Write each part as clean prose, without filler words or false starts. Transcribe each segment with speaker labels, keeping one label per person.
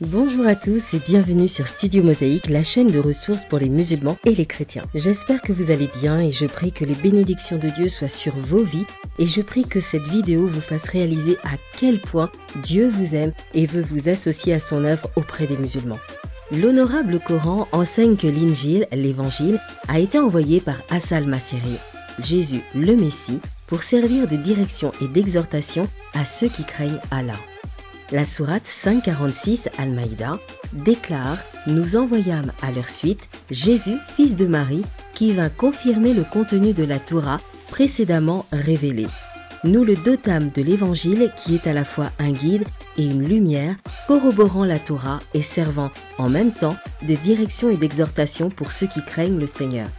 Speaker 1: Bonjour à tous et bienvenue sur Studio Mosaïque, la chaîne de ressources pour les musulmans et les chrétiens. J'espère que vous allez bien et je prie que les bénédictions de Dieu soient sur vos vies et je prie que cette vidéo vous fasse réaliser à quel point Dieu vous aime et veut vous associer à son œuvre auprès des musulmans. L'honorable Coran enseigne que l'Injil, l'évangile, a été envoyé par Asa al-Masiri, Jésus le Messie, pour servir de direction et d'exhortation à ceux qui craignent Allah. La sourate 546 Al-Maïda déclare « Nous envoyâmes à leur suite Jésus, fils de Marie, qui vint confirmer le contenu de la Torah précédemment révélée. Nous le dotâmes de l'Évangile qui est à la fois un guide et une lumière, corroborant la Torah et servant en même temps de direction et d'exhortation pour ceux qui craignent le Seigneur. »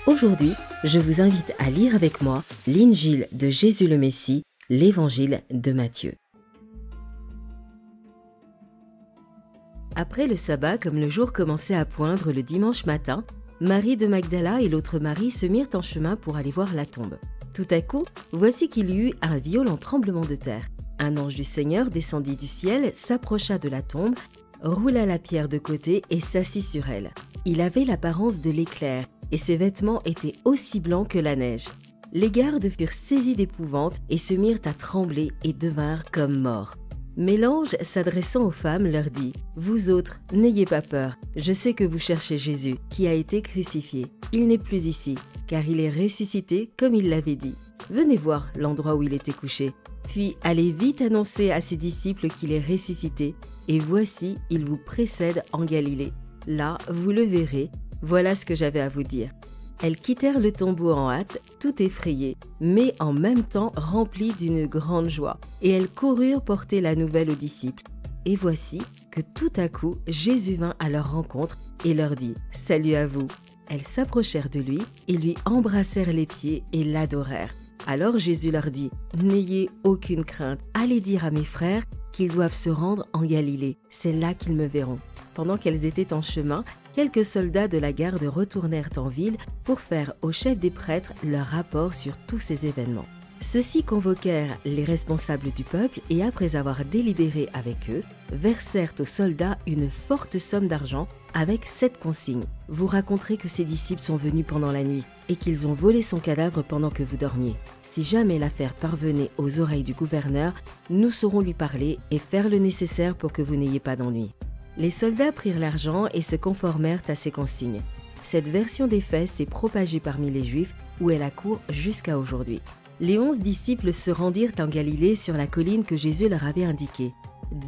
Speaker 1: Aujourd'hui, je vous invite à lire avec moi l'Injil de Jésus le Messie, l'Évangile de Matthieu. Après le sabbat, comme le jour commençait à poindre le dimanche matin, Marie de Magdala et l'autre Marie se mirent en chemin pour aller voir la tombe. Tout à coup, voici qu'il y eut un violent tremblement de terre. Un ange du Seigneur descendit du ciel, s'approcha de la tombe, roula la pierre de côté et s'assit sur elle. Il avait l'apparence de l'éclair et ses vêtements étaient aussi blancs que la neige. Les gardes furent saisis d'épouvante et se mirent à trembler et devinrent comme morts. Mais l'ange, s'adressant aux femmes, leur dit « Vous autres, n'ayez pas peur, je sais que vous cherchez Jésus, qui a été crucifié. Il n'est plus ici, car il est ressuscité comme il l'avait dit. Venez voir l'endroit où il était couché. Puis allez vite annoncer à ses disciples qu'il est ressuscité, et voici, il vous précède en Galilée. Là, vous le verrez, voilà ce que j'avais à vous dire. » Elles quittèrent le tombeau en hâte, tout effrayées, mais en même temps remplies d'une grande joie. Et elles coururent porter la nouvelle aux disciples. Et voici que tout à coup, Jésus vint à leur rencontre et leur dit « Salut à vous !» Elles s'approchèrent de lui et lui embrassèrent les pieds et l'adorèrent. Alors Jésus leur dit « N'ayez aucune crainte, allez dire à mes frères qu'ils doivent se rendre en Galilée, c'est là qu'ils me verront. » Pendant qu'elles étaient en chemin, quelques soldats de la garde retournèrent en ville pour faire au chef des prêtres leur rapport sur tous ces événements. Ceux-ci convoquèrent les responsables du peuple et après avoir délibéré avec eux, versèrent aux soldats une forte somme d'argent avec cette consigne. Vous raconterez que ses disciples sont venus pendant la nuit et qu'ils ont volé son cadavre pendant que vous dormiez. Si jamais l'affaire parvenait aux oreilles du gouverneur, nous saurons lui parler et faire le nécessaire pour que vous n'ayez pas d'ennui. Les soldats prirent l'argent et se conformèrent à ces consignes. Cette version des faits s'est propagée parmi les Juifs où elle accourt jusqu'à aujourd'hui. Les 11 disciples se rendirent en Galilée sur la colline que Jésus leur avait indiquée.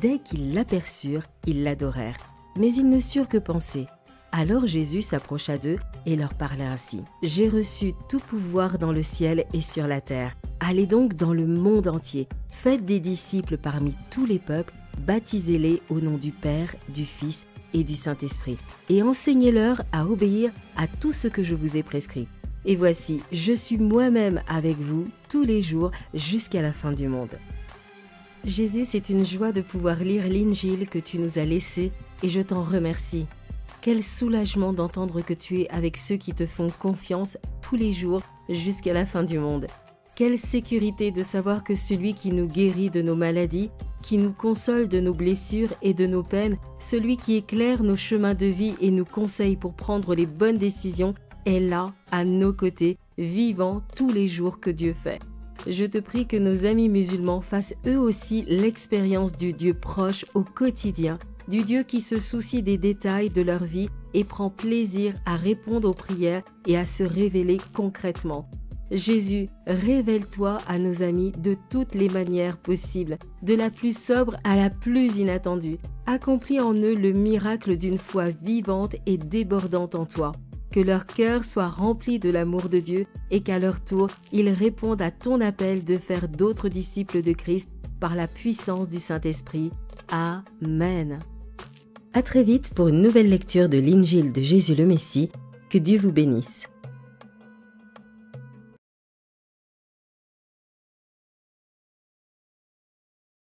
Speaker 1: Dès qu'ils l'aperçurent, ils l'adorèrent, mais ils ne surent que penser. Alors Jésus s'approcha d'eux et leur parla ainsi. « J'ai reçu tout pouvoir dans le ciel et sur la terre. Allez donc dans le monde entier, faites des disciples parmi tous les peuples, baptisez-les au nom du Père, du Fils et du Saint-Esprit, et enseignez-leur à obéir à tout ce que je vous ai prescrit. Et voici, je suis moi-même avec vous tous les jours jusqu'à la fin du monde. » Jésus, c'est une joie de pouvoir lire l'Injil que tu nous as laissé et je t'en remercie. Quel soulagement d'entendre que tu es avec ceux qui te font confiance tous les jours jusqu'à la fin du monde. Quelle sécurité de savoir que celui qui nous guérit de nos maladies, qui nous console de nos blessures et de nos peines, celui qui éclaire nos chemins de vie et nous conseille pour prendre les bonnes décisions, est là, à nos côtés, vivant tous les jours que Dieu fait. Je te prie que nos amis musulmans fassent eux aussi l'expérience du Dieu proche au quotidien, du Dieu qui se soucie des détails de leur vie et prend plaisir à répondre aux prières et à se révéler concrètement. Jésus, révèle-toi à nos amis de toutes les manières possibles, de la plus sobre à la plus inattendue. Accomplis en eux le miracle d'une foi vivante et débordante en toi. Que leur cœur soit rempli de l'amour de Dieu et qu'à leur tour, ils répondent à ton appel de faire d'autres disciples de Christ par la puissance du Saint-Esprit. Amen. À très vite pour une nouvelle lecture de l'Injil de Jésus le Messie. Que Dieu vous bénisse.